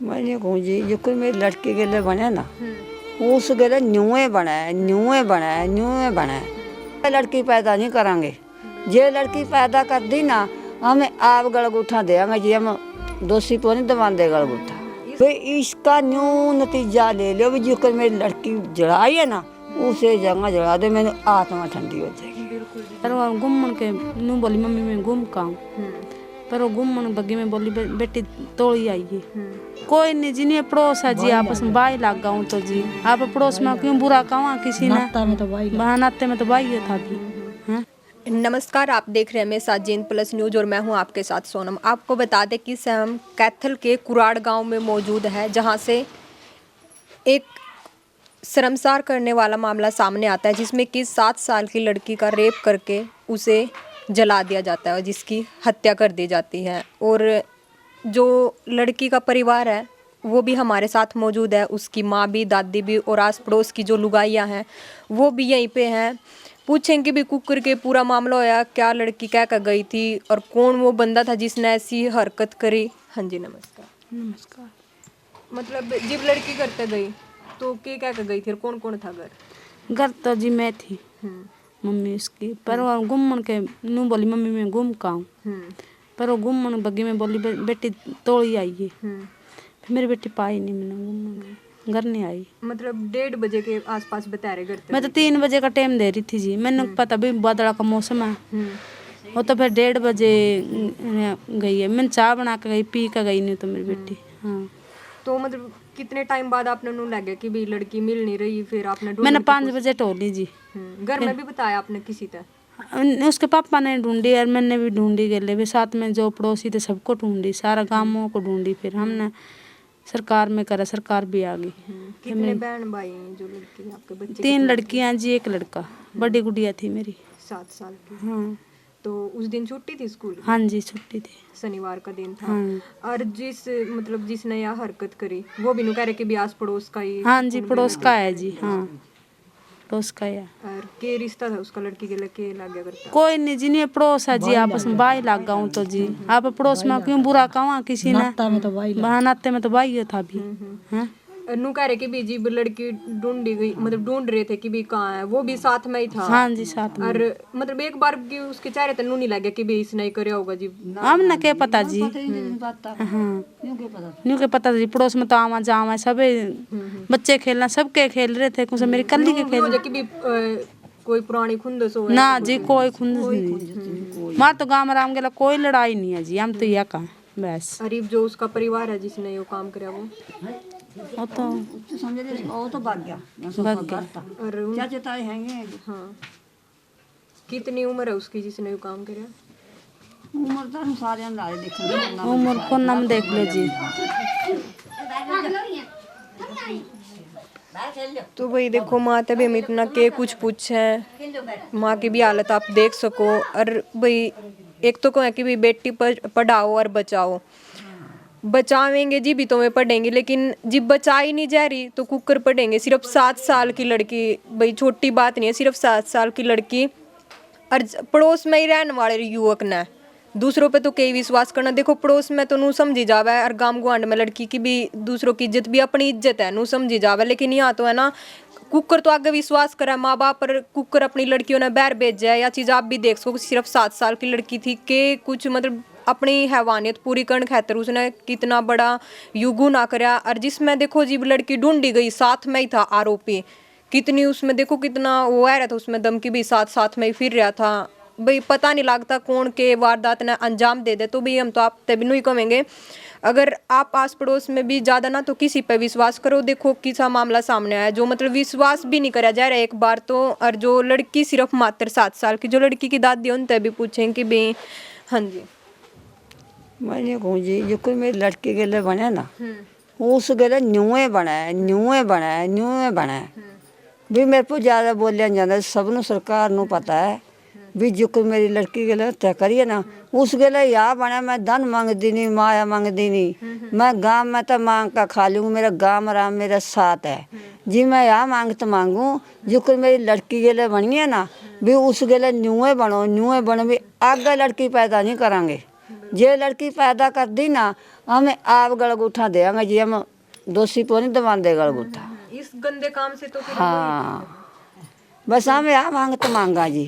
मैं ये कहूँ जी जो कोई मेरी लड़की के लिए बने ना उस के लिए न्यूए बनाए न्यूए बनाए न्यूए बनाए। लड़की पैदा नहीं करांगे, जे लड़की पैदा कर दी ना हमें आप गलगूठा देंगे जी, हम दोषी तो नहीं दबाते गलगूठा। भाई इसका न्यू नतीजा ले लो भी जो कोई मेरी लड़की जलाई है ना उसे जगह जला दे, मैंने आत्मा ठंडी हो जाएगी। पर वो घूमन के नू बोली मम्मी मैं घूम का हूँ, पर वो घूमन बग्गी में बोली बेटी तोड़ी आई है। कोई नहीं जी, नहीं पड़ोस है जी, आपस में भाई लग गया तो जी आप पड़ोस में क्यों बुरा कहा किसी ने, नाते में तो भाई था भी। नमस्कार, आप देख रहे हैं मेरे साथ जीन प्लस न्यूज और मैं हूं आपके साथ सोनम। आपको बता दें कि हम कैथल के कुराड़ गांव में मौजूद है, जहां से एक शर्मसार करने वाला मामला सामने आता है, जिसमें कि 7 साल की लड़की का रेप करके उसे जला दिया जाता है और जिसकी हत्या कर दी जाती है। और जो लड़की का परिवार है वो भी हमारे साथ मौजूद है, उसकी माँ भी, दादी भी और आस पड़ोस की जो लुगाइयाँ हैं वो भी यहीं पे हैं। पूछेंगे भी कुकर के पूरा मामला होया, क्या लड़की क्या कर गई थी और कौन वो बंदा था जिसने ऐसी हरकत करी। हाँ जी नमस्कार। नमस्कार। मतलब जब लड़की करते गई तो क्या कर गई थी और कौन कौन था घर तो जी मैं थी, मम्मी उसकी, पर वो घूमन के नू बोली मम्मी मैं घूम का हूँ, पर वो घूमन बग्गी में बोली बेटी तोड़ी आई है। फिर मेरी बेटी पाई नहीं, मैंने घूमन घर नहीं आई। मतलब 1:30 बजे के आसपास बता रहे घर। मैं तो 3 बजे का टाइम दे रही थी जी, मैंने पता भी बादला का मौसम है। वो तो फिर 1:30 बजे गई है, मैंने चाय बना के गई, पी के गई नहीं तो मेरी बेटी। हाँ तो मतलब कितने टाइम बाद आपने नू लगे कि भी लड़की मिल नहीं रही, फिर आपने मैंने 5 बजे टोली जी। घर में भी बताया आपने किसी तरह? उसके पापा ने ढूंढी और मैंने भी ढूंढी, गले भी साथ में जो पड़ोसी थे सबको ढूंढी, सारा गांवों को ढूंढी। फिर हमने सरकार में करा, सरकार भी आ गई। कितने बहन भाई हैं जो लड़की आपके बच्चे? 3 लड़कियां जी, 1 लड़का। बड़ी गुड़िया थी मेरी 7 साल की। हाँ। तो उस दिन छुट्टी थी स्कूल? हाँ जी छुट्टी थी, शनिवार का दिन था। हाँ। और जिसने यह हरकत करी वो भी नु कह रहे कि भी आस पड़ोस का ही? हाँ जी पड़ोस का है जी। हाँ पड़ोस का है। और के रिश्ता था उसका लड़की के लगे लग गया करता? कोई नहीं जी, नहीं पड़ोस है जी, आपस में भाई लग गया तो जी आप पड़ोस में क्यों बुरा कहा किसी ने, नाते में तो भाई था भी। नू कह रहे कि भी जी लड़की ढूंढी गई, मतलब ढूंढ रहे थे कि भी कहाँ है, वो भी साथ में ही था? हाँ जी साथ में। और मतलब एक बार की उसके चेहरे तक नू नहीं लगे कि भी इसने ही करे होगा जी? हमने क्या पता जी। हाँ न्यू के पता जी, पड़ोस में तो आवा जावा सब बच्चे खेलना, सबके खेल रहे थे, कुछ मेरी कल्ली के खेल कि भी कोई पुरानी खुंदस हो ना जी, कोई खुंदस नहीं। मार तो गाँव में राम गेला, कोई लड़ाई नहीं है जी, हम तो यह कहा बस। अरीब जो उसका परिवार है जिसने ये काम किया वो तो समझ ले वो तो भाग गया और चाचे ताए हैं। हाँ कितनी उम्र है उसकी जिसने ये काम किया? उम्र तो हम सारे अंदाजे देखेंगे, उम्र को नाम देख लो जी। तो भाई देखो माँ तभी हम इतना के कुछ पूछे, माँ की भी हालत आप देख सको। और भाई एक तो कहें कि भाई बेटी पढ़ाओ और बचाओ, बचावेंगे जी भी तो मैं पढ़ेंगे, लेकिन जब बचाई नहीं जा रही तो कुकर पढ़ेंगे। सिर्फ 7 साल की लड़की, भाई छोटी बात नहीं है, सिर्फ 7 साल की लड़की और पड़ोस में ही रहने वाले युवक ने दूसरों पे तो कई विश्वास करना। देखो पड़ोस में तो नू समझी जावे और गांव गुआंड में लड़की की भी दूसरों की इज्जत भी अपनी इज्जत है, नू समझी जावे। लेकिन यहाँ तो है ना कुकर तो आगे विश्वास करा माँ बाप पर, कुकर अपनी लड़कियों ने बाहर भेजा है। या चीज़ आप भी देख सको, सिर्फ 7 साल की लड़की थी के कुछ मतलब अपनी हैवानियत पूरी करने खातिर उसने कितना बड़ा युगु ना करा। और जिसमें देखो जीव लड़की ढूंढी गई साथ में ही था आरोपी, कितनी उसमें देखो कितना वो आ रहा था, उसमें दम की भी साथ में ही फिर रहा था। भाई पता नहीं लगता कौन के वारदात ने अंजाम दे दे। तो भाई हम तो आप तभी नहीं कहेंगे, अगर आप आस पड़ोस में भी ज़्यादा ना तो किसी पे विश्वास करो। देखो किसा मामला सामने आया जो मतलब विश्वास भी नहीं करा जा रहा एक बार तो। और जो लड़की सिर्फ मात्र 7 साल की, जो लड़की की दादी उनसे भी पूछें कि भाई। हाँ जी मैं ये कहूँ जी जो कोई मेरी लड़की के लिए बने ना उस के लिए न्यूए बनाए न्यूए बनाए न्यूए बनाए। भी मेरे को ज़्यादा बोलिया जाता, सबनों सरकार नू पता है भी जो कोई मेरी लड़की के लिए तय करिए ना उस के लिए या बने। मैं धन मांगती नहीं, माया मांगती नहीं, मैं गाँव में तो मांग का खा लूँगी, मेरा गाँव राम मेरा साथ है जी। मैं यहाँ मांगते मांगूँ जो कोई मेरी लड़की के लिए बनी है ना भी उस के लिए न्यूए बनो भी आगे लड़की पैदा नहीं करांगे। जे लड़की पैदा कर दी ना हमें आप गलगूठा देंगे जी, हम दोषी को नहीं दबाते गलगूठा। इस गंदे काम से तो फिर हाँ बस हमें आ मांगत मांगा जी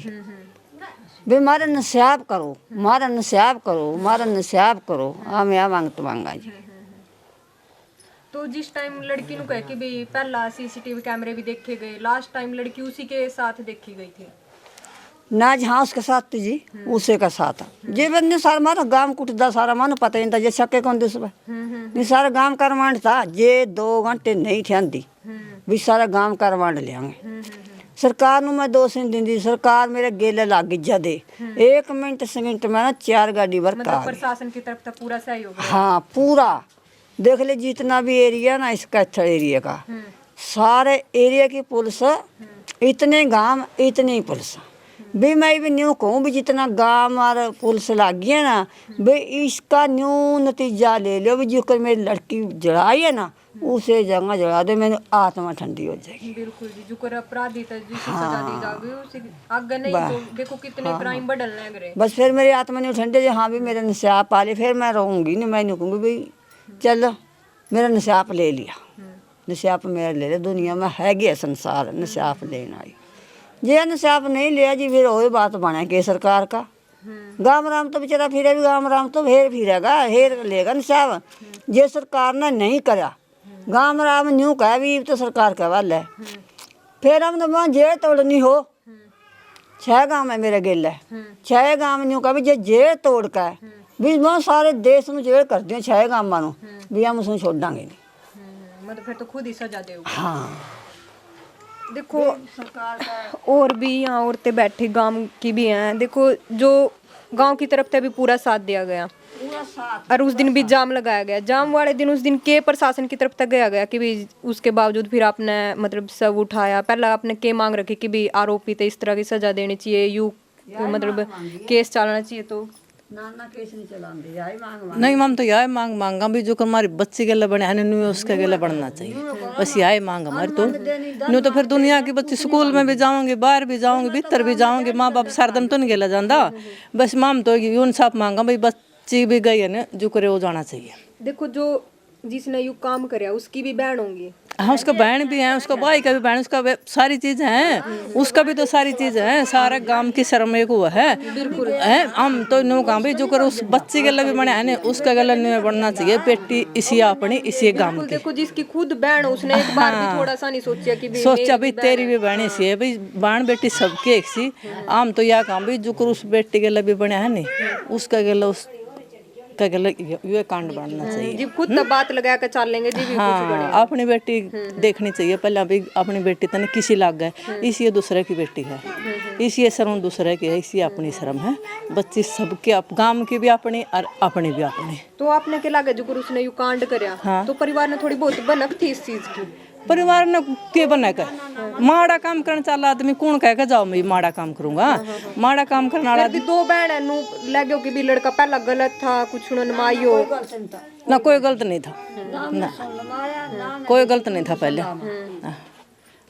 भी मारा नस्याब करो, मारा नस्याब करो, मारा नस्याब करो, हमें आ मांगत मांगा जी। तो जिस टाइम लड़की नु कह के भी पहला सीसीटीवी कैमरे भी देखे गए, लास्ट टाइम लड़की उसी के साथ देखी गई थी। ना जहाँ उसके साथ थी जी, उसे का साथ जे बंदे सारा मारा गांव कुटदा सारा मानो पता ही नहीं था जे शक्के कौन दिस नहीं सारा गांव का रमांड था जे 2 घंटे नहीं थे आंदी भी सारा गांव का रमांड लियांगे। सरकार नु मैं दोष नहीं दी, सरकार मेरे गेले लाग गई जदे 1 मिनट सेकंड में ना 4 गाड़ी वर्क मतलब प्रशासन की तरफ से पूरा सहयोग है। हाँ पूरा देख ले जितना भी एरिया ना इसका अच्छा एरिया का सारे एरिया की पुलिस इतने गांव इतनी पुलिस भी मैं भी न्यू कहूँ भी जितना गांव और पुलिस लागी है ना भी इसका न्यू नतीजा ले लो भी जो कर मेरी लड़की जड़ाई है ना उसे जगह जड़ा दे, मैंने आत्मा ठंडी हो जाएगी। बिल्कुल जी, जो कर अपराधी था जिसे सजा दी जाएगी उसे आगे नहीं तो देखो कितने क्राइम बढ़ने लग रहे। बस फिर मेरी आत्मा नहीं ठंडी जी, हाँ भी मेरा नशाब पाले फिर मैं रहूँगी नहीं, मैं नहीं कहूँगी भाई चलो मेरा नशाब ले लिया, नशाब मेरा ले लिया, दुनिया में है गया संसार नशाब लेना आई जे नशाब नहीं लिया जी फिर वही बात बने के सरकार का। गाम राम तो बेचारा फिरे भी गाम राम तो हेर फिरेगा, हेर लेगा नशाब। जे सरकार ने नहीं करा गाम राम न्यू कह भी तो सरकार का वाल है फिर हम तो जेल तोड़नी हो 6 गांव है मेरे गिल है 6 गांव न्यू कह भी जे जेल तोड़ का है भी बहुत सारे देश में जेल कर दिए 6 गांव मानो भी हम उसमें छोड़ांगे नहीं। मतलब फिर तो खुद ही सजा दे। हाँ देखो और भी यहाँ औरतें बैठी गांव की भी हैं, देखो जो गांव की तरफ से भी पूरा साथ दिया गया और उस दिन भी जाम लगाया गया। जाम वाले दिन उस दिन के प्रशासन की तरफ तक गया गया कि भी उसके बावजूद फिर आपने मतलब सब उठाया, पहला आपने के मांग रखी कि भी आरोपी तो इस तरह की सजा देनी चाहिए, यू मतलब केस चलाना चाहिए। तो नाना केस नहीं चलाते यही मांग नहीं हम तो यही मांग मांगा भी जो हमारी बच्ची गले बने है नहीं उसके गले बढ़ना चाहिए, बस यही मांग हमारी। तो नहीं तो फिर दुनिया की बच्ची स्कूल में भी जाऊंगी, बाहर भी जाऊंगी, भीतर भी जाऊंगी, माँ बाप सरदम तो नहीं गेला जाता, बस माम तो यून साफ मांगा भाई बच्ची भी गई है ना जो करे वो जाना चाहिए। देखो जो जिसने यू काम कराया उसकी भी बहन होंगी। हाँ उसका बहन भी है, उसका भाई का भी बहन, उसका सारी चीज है, उसका भी तो सारी चीज है, सारा गांव की शर्म एक हुआ है। बिल्कुल है हम तो नो काम भी जो कर उस बच्चे के लिए भी बने है ना उसका गला नहीं बढ़ना चाहिए, बेटी इसी अपनी इसी गांव की। देखो जिसकी खुद बहन उसने एक बार भी थोड़ा सा नहीं सोचा कि सोचा भी तेरी भी बहनी सी है भाई, बहन बेटी सबके एक सी। हम तो यह काम भी जो कर उस बेटी के लिए भी बने है नहीं उसका गला उस का गला ये कांड बनना चाहिए। जी खुद तब बात लगा कर चल लेंगे जी भी हाँ अपनी बेटी देखनी चाहिए पहले अभी अपनी बेटी तने किसी लाग गए इसी दूसरे की बेटी है, इसी शर्म दूसरे की है, इसी अपनी शर्म है। बच्ची सबके गांव की भी अपनी और अपनी भी अपनी। तो आपने क्या लगा जो उसने यू कांड करया तो परिवार ने थोड़ी बहुत बनक थी इस चीज की। परिवार ने के बना कर माड़ा काम करने चला आदमी कौन कह के जाओ मैं माड़ा काम करूंगा, माड़ा काम करने वाला भी 2 बहन नु लगे कि भी लड़का पहला गलत था कुछ उन्होंने मायो ना कोई गलत नहीं था ना कोई गलत नहीं था पहले।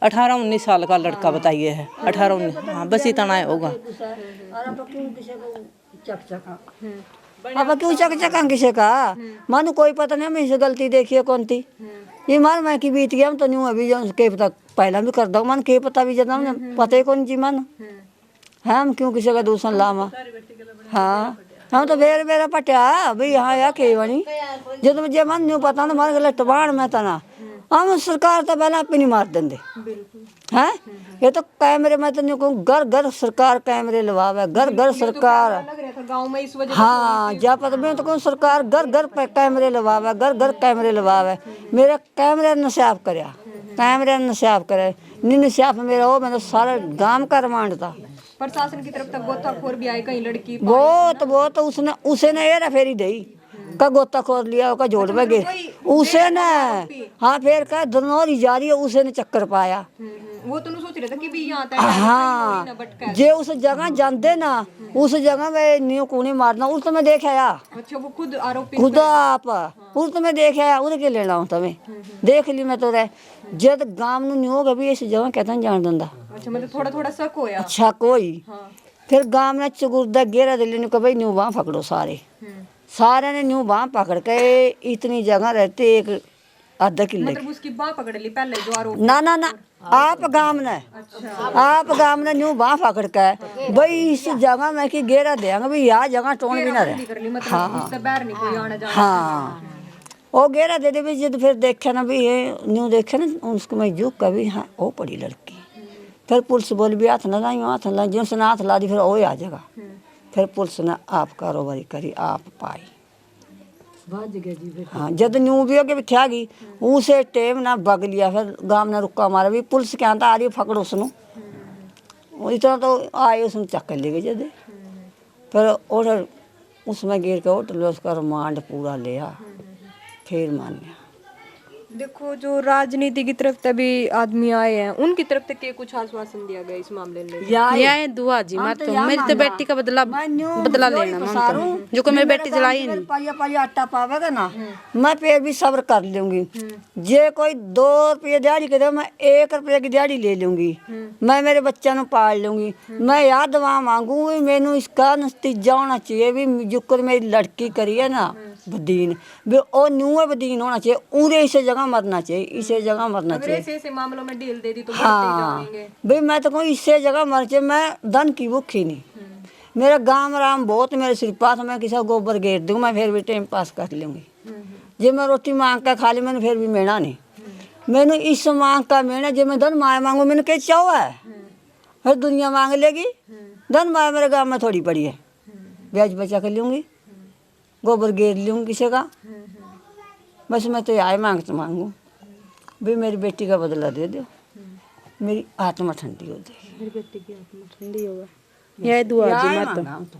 18-19 साल का लड़का बताइए है 18-19 हाँ बस इतना ही होगा। अब क्यों चक चका किसी का मानो कोई पता नहीं हमें गलती देखी है कौन थी ये मार मैं की बीत गया हम तो नहीं अभी जो के पता पहला भी कर दो मन के पता भी जता पता ही कौन जी मन है हम क्यों किसी का दूसरा लामा। हाँ हम तो बेर बेरा पटिया भाई यहाँ या के बनी जो तुम जे मन नहीं पता ना मार गला टबाण में तना हम सरकार तो पहले आप नहीं मार देंगे हैं ये तो कैमरे में तो नहीं कहूँ घर घर सरकार कैमरे लवावे घर घर सरकार गांव में इस वजह हाँ जा पता मैं तो कहूँ सरकार घर घर पे कैमरे लवावे घर घर कैमरे लवावे मेरा कैमरे नशाब करया कैमरे नशाब करे नहीं नशाब मेरा वो मैंने सारे गांव का रिमांड था। प्रशासन की तरफ तक गोताखोर भी आई कहीं लड़की बहुत उसने ये फेरी दी का गोताखोर लिया का जोड़ में गए उसे ने हाँ फिर का धनौरी जा रही है उसे ने चक्कर पाया वो तो सोच रहे थे कि भी यहाँ तक हाँ जे उस जगह जानते ना उस जगह में न्यू कूनी मारना उस तुम्हें देख आया। अच्छा वो खुद आरोपी खुद आप उस तुम्हें देख आया उन्हें के लेना हूँ तुम्हें देख ली मैं तो रह जब गांव नु नहीं होगा भी इस जगह कहता जान दूंगा। अच्छा मतलब थोड़ा थोड़ा शक होया। अच्छा कोई फिर गांव में चुगुर्दा गेरा दिल्ली ने भाई न्यू वहाँ पकड़ो सारे ने न्यू बाँह पकड़ के, इतनी जगह रहती एक आधा किले मतलब उसकी बाह पकड़ ली पहले जो आरोप। ना ना ना, आप गांव ने, आप गांव ने न्यू बाँह पकड़ के भाई इस जगह में कि घेरा देंगे भाई, यहाँ जगह टोन भी ना रहे। कर ली मतलब उससे बाहर नहीं कोई आना जाना। हाँ वो घेरा दे दे भी, जब फिर देखे ना भी ये न्यू देखे ना उसको मैं झुक कर भी, हाँ वो पड़ी लड़की। फिर पुलिस बोली भी हाथ ना लाई, हाथ ला जिसने हाथ ला दी फिर वो आ जाएगा। फिर पुलिस ने आप कारोबारी करी, आप पाई। हाँ जब न्यू भी होके बिठा गई उसे टेम ना बग लिया, फिर गांव ने रुका मारा भी, पुलिस क्या आ रही फकड़ उसनू, इतना तो आए उसने चक्कर ले गए जब। फिर होटल उसमें गिर के होटल में उसका रिमांड पूरा लिया, फिर मान्या। देखो जो राजनीति की तरफ तभी आदमी आए हैं, उनकी तरफ से कुछ आश्वासन दिया गया इस मामले में? यह दुआ जी, मैं तो मेरी तो बेटी का बदला लेना मांगता हूं, जो को मेरी बेटी जलाई नहीं। पाया पाया आटा पावेगा ना, मैं फिर भी सब्र कर लूंगी। जे कोई 2 रुपये दिहाड़ी के दे, मैं 1 रुपये की दिहाड़ी ले लूंगी, मैं मेरे बच्चा नु पाल लूंगी। मैं याद दुआ मांगूंगी, मैनू इसका नतीजा होना चाहिए भी, जुकर मेरी लड़की करी है ना बदीन भी, ओ न्यू बदीन होना चाहिए, उरे इसे जगह मरना चाहिए, इसे जगह मरना चाहिए। ऐसे मामलों में ढील दे दी तो हाँ भाई मैं तो कहूँ इससे जगह मर चाहिए, मैं धन की भूखी नहीं। मेरा गांव राम बहुत मेरे सिर पास, मैं किसी को गोबर घेर दूँ, मैं फिर भी टाइम पास कर लूँगी। जब मैं रोटी मांग कर खा ली मैंने फिर भी मेना नहीं, मैंने इस मांग का मेना, जब मैं धन माए मांगू मैंने क्या चाहो है, फिर दुनिया मांग लेगी। धन माए मेरे गाँव में थोड़ी पड़ी है, ब्याज बचा कर लूँगी, गोबर घेर लूँगी किसी का, बस मैं तो आए मांगू भी मेरी बेटी का बदला दे दो, मेरी आत्मा ठंडी हो जाएगी। मेरी बेटी की आत्मा ठंडी होगा, यह दुआ जी। मैं तो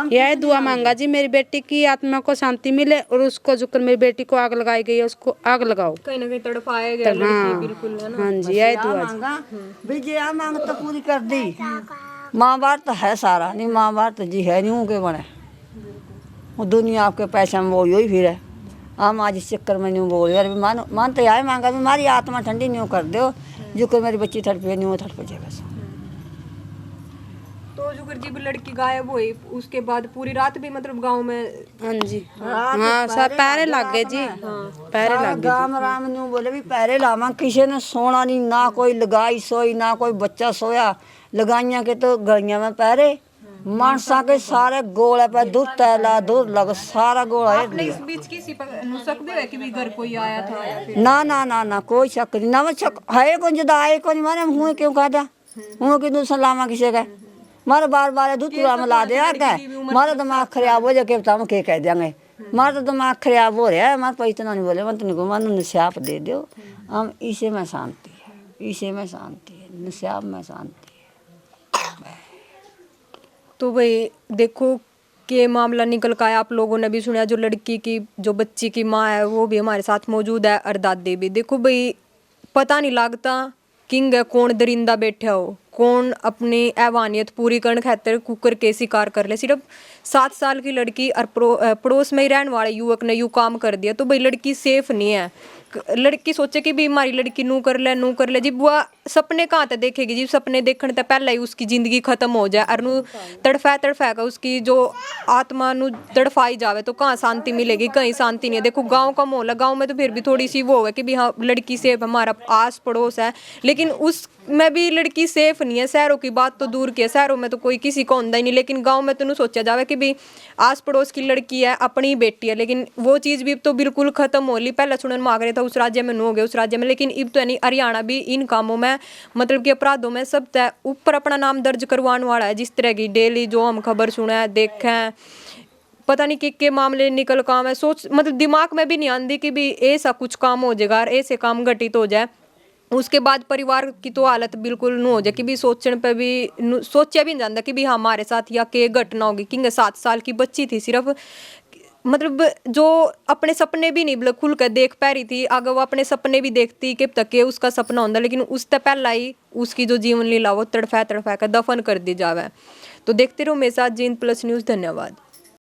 यह दुआ मांगा जी, मेरी बेटी की आत्मा को शांति मिले, और उसको जो मेरी बेटी को आग लगाई गई है उसको आग लगाओ, कहीं ना कहीं तड़पाया गया लड़की, बिल्कुल है ना। हाँ जी यह दुआ मांगा भी, जे आ मांग तो पूरी कर दी। माँ बाप तो है सारा नहीं, माँ बाप तो जी है नहीं हूँ के बने, वो दुनिया आपके पैसे में वो ही फिर है। हम आज इस चक्कर में न्यू बोल यार, मान तो आए मांगा भी, हमारी आत्मा ठंडी न्यू कर दो, जो कोई मेरी बच्ची तड़पे न्यू तड़प जाए बस। तो जो जी लड़की गायब हुई उसके बाद पूरी रात भी मतलब गांव में, हाँ जी हाँ सब पैरे लग गए जी, पैरे लग गए। गाम राम न्यू बोले भी पैरे लावा, किसी ने सोना नहीं, ना कोई लगाई सोई, ना कोई बच्चा सोया, लगाइया के तो गलियां में पैरे, मानसा के सारे गोले पे दूर तैला दूर लग सारा गोला है। इस बीच किसी पर शक भी है कि भी घर कोई आया था या फिर? ना ना ना ना कोई शक नहीं, ना मैं शक है कौन जदा आए कौन, मारे हुए क्यों कहता हुए कि दूसरा लामा किसी का, मारे बार बार दूध पूरा मिला दे क्या, मारा दिमाग खराब हो जाए के बताओ क्या कह देंगे, मारा तो दिमाग खराब हो रहा है, मारे पैसा नहीं बोले मैं तुमको मन निशाप दे दो, हम इसे में शांति है, इसे में शांति है, निशाप में शांति है। तो भाई देखो कि मामला निकल का है, आप लोगों ने भी सुना, जो लड़की की जो बच्ची की माँ है वो भी हमारे साथ मौजूद है, और दादी भी। देखो भाई पता नहीं लगता किंग है कौन दरिंदा बैठा हो, कौन अपनी ऐवानियत पूरी करने खातिर कुकर के शिकार कर ले। सिर्फ 7 साल की लड़की और पड़ोस में ही रहने वाले युवक ने यूँ काम कर दिया, तो भाई लड़की सेफ नहीं है। लड़की सोचे कि भी हमारी लड़की नू कर ले, जी बुआ सपने कहाँ तक देखेगी जी, सपने देखने तक पहले ही उसकी जिंदगी खत्म हो जाए, और नू तड़फा कर उसकी जो आत्मा नू तड़फाई जावे तो कहाँ शांति मिलेगी, कहीं शांति नहीं है। देखो गांव का माहौल है, गांव में तो फिर भी थोड़ी सी वो होगा कि भी हाँ लड़की सेफ, हमारा आस पड़ोस है, लेकिन उस में भी लड़की सेफ नहीं है। शहरों की बात तो दूर की है, शहरों में तो कोई किसी को होता ही नहीं, लेकिन गांव में तो नू सोचा जावे कि भी आस पड़ोस की लड़की है, अपनी बेटी है, लेकिन वो चीज़ भी तो बिल्कुल खत्म हो ली। पहले सुनने मांग रहे था उस राज्य में, नू हो गए उस राज्य में, लेकिन अब तो नहीं, हरियाणा भी इन कामों में मतलब कि अपराधों में सब तय ऊपर अपना नाम दर्ज करवाने वाला है। जिस तरह की डेली जो हम खबर सुना देखें, पता नहीं कि मामले निकल काम है, सोच मतलब दिमाग में भी नहीं आती कि भी ऐसा कुछ काम हो जाएगा और ऐसे काम घटित हो जाए। उसके बाद परिवार की तो हालत बिल्कुल न हो जाए कि भी सोचने पे भी सोचा भी नहीं जाता कि भी हमारे साथ या क्या घटना होगी। क्योंकि 7 साल की बच्ची थी, सिर्फ मतलब जो अपने सपने भी नहीं खुल कर देख पा रही थी। अगर वो अपने सपने भी देखती कि तक के उसका सपना होता, लेकिन उससे पहला ही उसकी जो जीवन लीला वो तड़फा कर दफन कर दी जावे। तो देखते रहो मेरे साथ जींद प्लस न्यूज़। धन्यवाद।